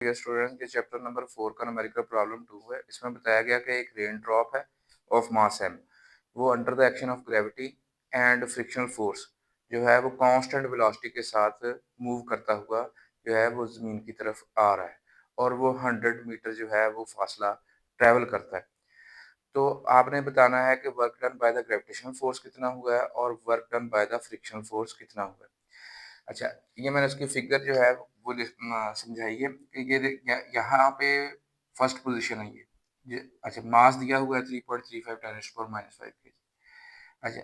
Student, ये chapter number 4 का numerical problem 2 है। इसमें बताया गया कि एक रेन ड्रॉप है ऑफ मास m, वो under the action of gravity and frictional force जो है वो कांस्टेंट वेलोसिटी के साथ मूव करता हुआ जो है वो जमीन की तरफ आ रहा है और वो 100 मीटर जो है वो फासला ट्रेवल करता है। तो आपने बताना है कि work done by the gravitational force कितना हुआ है और work done by the frictional force कितना हुआ है। अच्छा, ये मैंने उसकी फिगर जो है वो समझाई है कि ये यहाँ पे फर्स्ट पोजीशन है अच्छा, मास दिया हुआ है 3.35 10⁻⁵ के। अच्छा,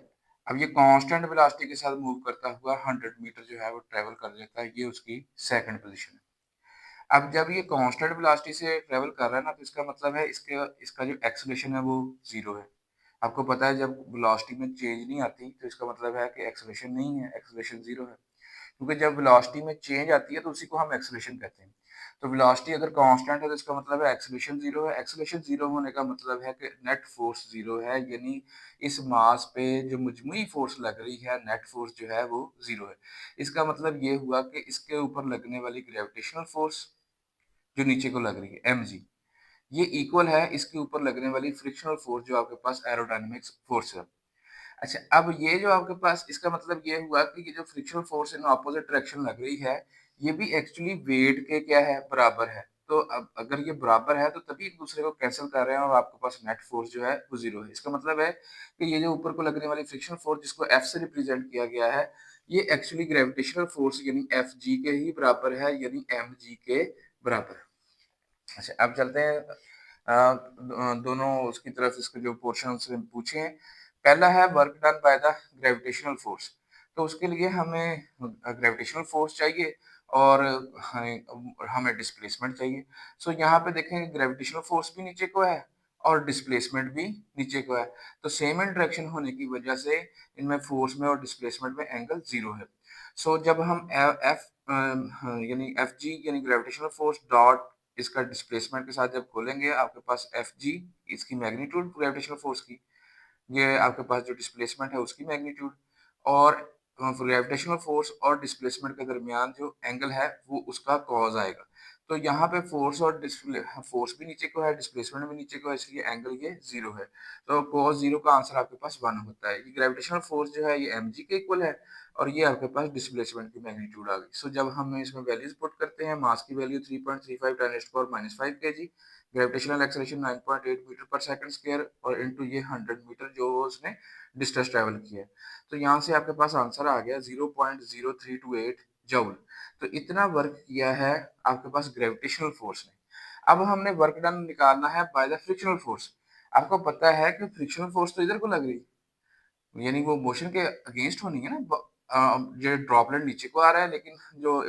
अब ये कांस्टेंट वेलोसिटी के साथ मूव करता हुआ 100 मीटर जो है वो ट्रेवल कर लेता है, ये उसकी सेकंड पोजीशन है। अब जब ये कांस्टेंट वेलोसिटी से ट्रेवल कर रहा है ना, तो इसका मतलब है इसके इसका जो एक्सेलरेशन है वो जीरो है। आपको पता है जब वेलोसिटी में चेंज नहीं आती तो इसका मतलब है कि एक्सेलरेशन नहीं है, एक्सेलरेशन जीरो है। क्योंकि जब वेलोसिटी में चेंज आती है तो उसी को हम एक्सेलरेशन कहते हैं। तो वेलोसिटी अगर कांस्टेंट है तो इसका मतलब है एक्सेलरेशन जीरो है। एक्सेलरेशन जीरो होने का मतलब है कि नेट फोर्स जीरो है, यानी इस मास पे जो मजमूई फोर्स लग रही है, नेट फोर्स जो है वो जीरो है। इसका मतलब ये हुआ कि इसके ऊपर लगने वाली ग्रेविटेशनल फोर्स जो नीचे को लग रही है mg, ये इक्वल है इसके ऊपर लगने वाली फ्रिक्शनल फोर्स जो आपके पास एरोडायनामिक्स फोर्स है। अच्छा, अब ये जो आपके पास इसका मतलब ये हुआ कि ये जो frictional force in opposite direction लग रही है, ये भी एक्चुअली वेट के क्या है, बराबर है। तो अब अगर ये बराबर है तो तभी एक दूसरे को कैंसिल कर रहे हैं और आपके पास नेट फोर्स जो है वो जीरो है। इसका मतलब है कि ये जो ऊपर को लगने वाली फ्रिक्शनल फोर्स जिसको एफ से रिप्रेजेंट किया गया है, ये एक्चुअली ग्रेविटेशनल फोर्स यानी एफ जी के ही बराबर है, यानी एम जी के बराबर है। अच्छा, अब चलते हैं दोनों उसकी तरफ, इसके जो पोर्शन से पूछे हैं। पहला है work done by the gravitational force. तो उसके लिए हमें ग्रेविटेशनल फोर्स चाहिए और हमें डिस्प्लेसमेंट चाहिए। सो यहाँ पे देखेंगे ग्रेविटेशनल फोर्स भी नीचे को है और डिस्प्लेसमेंट भी नीचे को है। तो सेम इन डायरेक्शन होने की वजह से इनमें फोर्स में और डिस्प्लेसमेंट में एंगल जीरो है। सो जब हम एफ यानी एफ जी यानी ग्रेविटेशनल फोर्स डॉट इसका डिस्प्लेसमेंट के साथ जब खोलेंगे, आपके पास एफ जी इसकी मैग्नीट्यूड ग्रेविटेशनल फोर्स की, ये आपके पास जो डिस्प्लेसमेंट है उसकी मैग्नीट्यूड, और ग्रेविटेशनल फोर्स और डिस्प्लेसमेंट के दरमियान जो एंगल है वो उसका कॉज आएगा। तो यहाँ पे फोर्स और फोर्स भी नीचे को है, डिस्प्लेसमेंट भी नीचे को है, इसलिए एंगल ये जीरो है। तो कॉस जीरो का आंसर आपके पास 1 होता है। ये ग्रेविटेशनल फोर्स जो है ये एम जी के इक्वल है और ये आपके पास डिस्प्लेसमेंट की मैग्नीट्यूड आ गई। सो जब हम इसमें वैल्यूज पुट करते हैं, मास की value 3.35 10⁻⁵ kg, gravitational acceleration 9.8 metre पर सेकंड स्क्वायर और इनटू ये 100 मीटर जो उसने डिस्टेंस ट्रेवल किया है। तो यहाँ से आपके पास आंसर आ गया 0.0328 जूल। तो इतना वर्क किया है आपके पास ग्रेविटेशनल फोर्स ने। अब हमने वर्क डन निकालना है बाय द फ्रिक्शनल फोर्स। आपको पता है कि फ्रिक्शनल फोर्स तो इधर को लग रही है, यानी वो मोशन के अगेंस्ट होनी है ना। जो ड्रॉपलेट नीचे को आ रहा है, लेकिन जो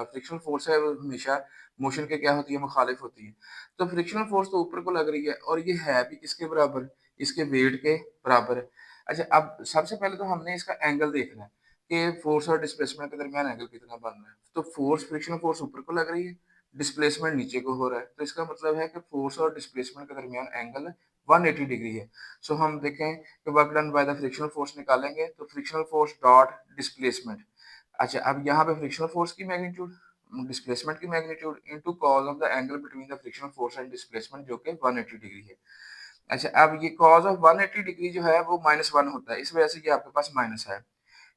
फ्रिक्शनल फोर्स है वो हमेशा मोशन के क्या होती है, मुखालिफ होती है। तो फ्रिक्शनल फोर्स तो ऊपर को लग रही है और ये है भी किसके बराबर, इसके वेट के बराबर है। अच्छा, अब सबसे पहले तो हमने इसका एंगल देखना है कि फोर्स और डिस्प्लेसमेंट के दरमियान एंगल कितना बन रहा है। तो फोर्स फ्रिक्शनल फोर्स ऊपर को लग रही है, डिस्प्लेसमेंट नीचे को हो रहा है, तो इसका मतलब है कि फोर्स और डिस्प्लेसमेंट के दरमियान एंगल 180 डिग्री है। सो हम देखें कि work done by the frictional force निकालेंगे तो फ्रिक्शनल फोर्स डॉट डिस्प्लेसमेंट। अच्छा, अब यहाँ पे फ्रिक्शनल फोर्स की मैग्नीट्यूड डिस्प्लेसमेंट की magnitude into cause of the angle between the frictional force and displacement जो कि 180 डिग्री है। अच्छा, अब ये कॉज ऑफ 180 डिग्री जो है वो -1 होता है, इस वजह से ये आपके पास माइनस है।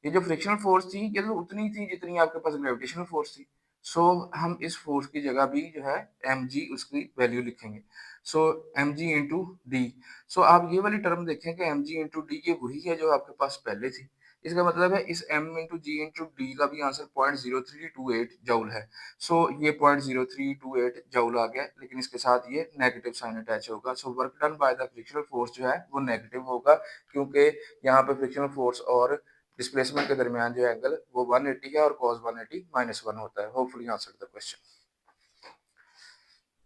ये जो फ्रिक्शनल फोर्स थी ये तो उतनी थी जितनी आपके पास ग्रेविटेशनल फोर्स थी। सो हम इस फोर्स की जगह भी जो है mg उसकी वैल्यू लिखेंगे। सो mg इंटू डी। सो आप ये वाली टर्म देखें कि mg इंटू डी ये वही है जो आपके पास पहले थी। इसका मतलब है इस m इंटू जी इंटू डी का भी आंसर 0.0328 जूल है। सो ये 0.0328 जूल आ गया, लेकिन इसके साथ ये नेगेटिव साइन अटैच होगा। So work done by the frictional force जो है वो नेगेटिव होगा, क्योंकि यहाँ पे फ्रिक्शनल फोर्स और डिस्प्लेसमेंट के दरमियान जो एंगल वो 180 है और cos 180 -1 होता है। Hopefully answer the question.